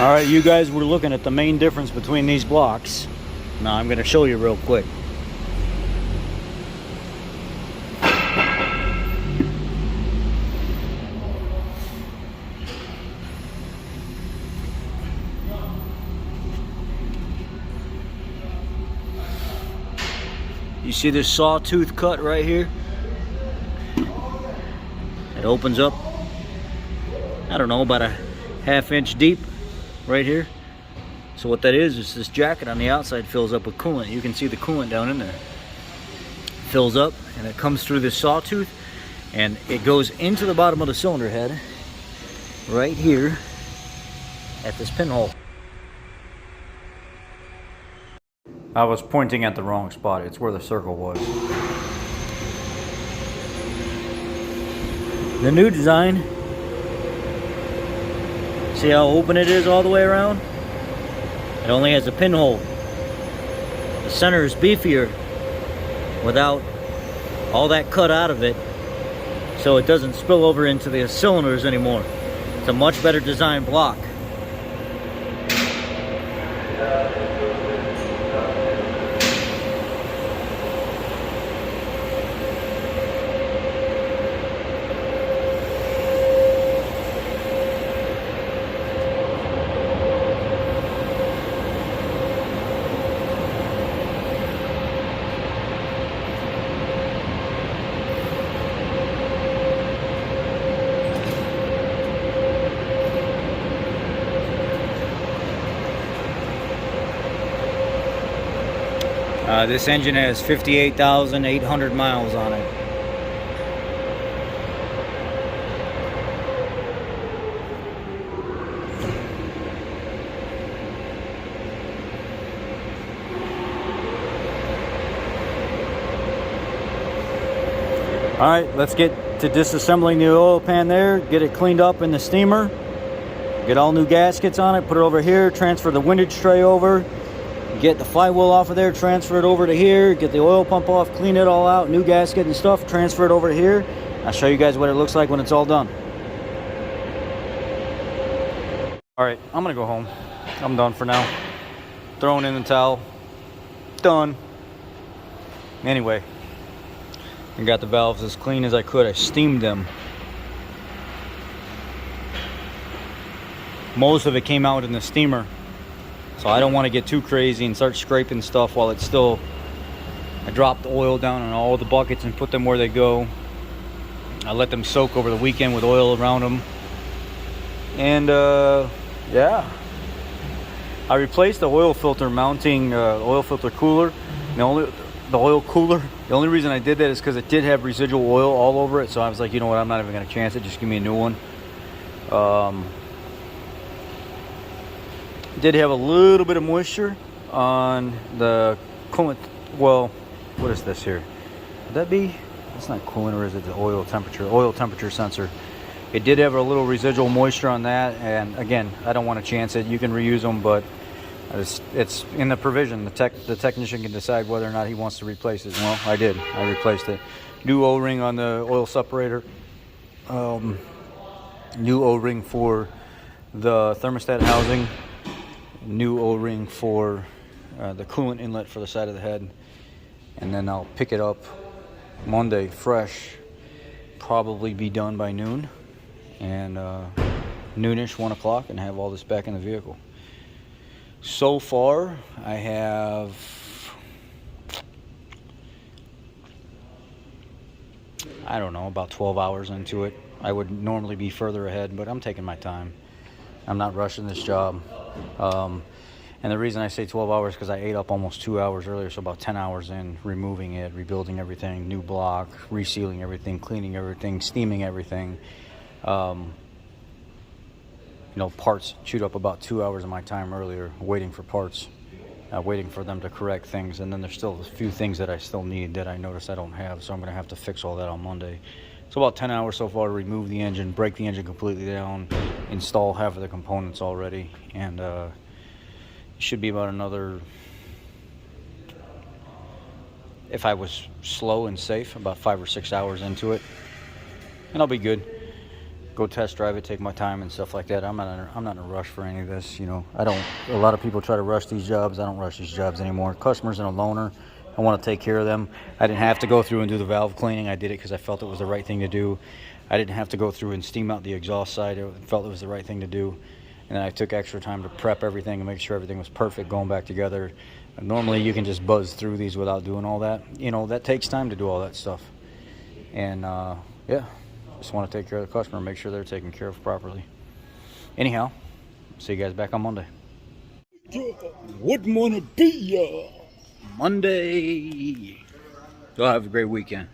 All right, you guys were looking at the main difference between these blocks. Now I'm going to show you real quick. You see this sawtooth cut right here? It opens up, I don't know, about a ½ inch deep right here. So what that is this jacket on the outside fills up with coolant. You can see the coolant down in there. Fills up and it comes through this sawtooth and it goes into the bottom of the cylinder head right here at this pinhole. I was pointing at the wrong spot. It's where the circle was. The new design, see how open it is all the way around? It only has a pinhole. The center is beefier without all that cut out of it, so it doesn't spill over into the cylinders anymore. It's a much better designed block. This engine has 58,800 miles on it. All right, let's get to disassembling the oil pan there, get it cleaned up in the steamer, get all new gaskets on it, put it over here, transfer the windage tray over, get the flywheel off of there, transfer it over to here, get the oil pump off, clean it all out, new gasket and stuff, transfer it over to here. I'll show you guys what it looks like when it's all done. All right, I'm gonna go home. I'm done for now. Throwing in the towel. Done. Anyway, I got the valves as clean as I could. I steamed them. Most of it came out in the steamer. So I don't want to get too crazy and start scraping stuff while it's still... I dropped the oil down on all the buckets and put them where they go. I let them soak over the weekend with oil around them. And yeah. I replaced the oil filter mounting oil filter cooler. The only reason I did that is because it did have residual oil all over it. So I was like, you know what, I'm not even going to chance it. Just give me a new one. Did have a little bit of moisture on the coolant. Well, what is this here? Would that be? That's not coolant, or is it the oil temperature? Oil temperature sensor. It did have a little residual moisture on that, and again, I don't want to chance it. You can reuse them, but it's in the provision. The technician can decide whether or not he wants to replace it. Well, I did. I replaced it. New O-ring on the oil separator. New O-ring for the thermostat housing. New O-ring for the coolant inlet for the side of the head, and then I'll pick it up Monday fresh, probably be done by noon, and noonish, 1 o'clock, and have all this back in the vehicle. So far I have I don't know, about 12 hours into it. I would normally be further ahead, but I'm taking my time. I'm not rushing this job. And the reason I say 12 hours because I ate up almost 2 hours earlier, so about 10 hours in, removing it, rebuilding everything, new block, resealing everything, cleaning everything, steaming everything. You know, parts chewed up about 2 hours of my time earlier waiting for parts, waiting for them to correct things. And then there's still a few things that I still need that I notice I don't have, so I'm going to have to fix all that on Monday. So about 10 hours so far to remove the engine, break the engine completely down, install half of the components already, and it should be about another, if I was slow and safe, about 5 or 6 hours into it, and I'll be good. go test drive it, take my time and stuff like that. I'm not in a rush for any of this. You know, I don't. A lot of people try to rush these jobs. I don't rush these jobs anymore. Customers and a loaner, I want to take care of them. I didn't have to go through and do the valve cleaning. I did it because I felt it was the right thing to do. I didn't have to go through and steam out the exhaust side. I felt it was the right thing to do. And then I took extra time to prep everything and make sure everything was perfect going back together. Normally you can just buzz through these without doing all that. You know, that takes time to do all that stuff. And yeah, just want to take care of the customer, make sure they're taken care of properly. Anyhow, see you guys back on Monday. What wanna be Monday. Y'all have a great weekend.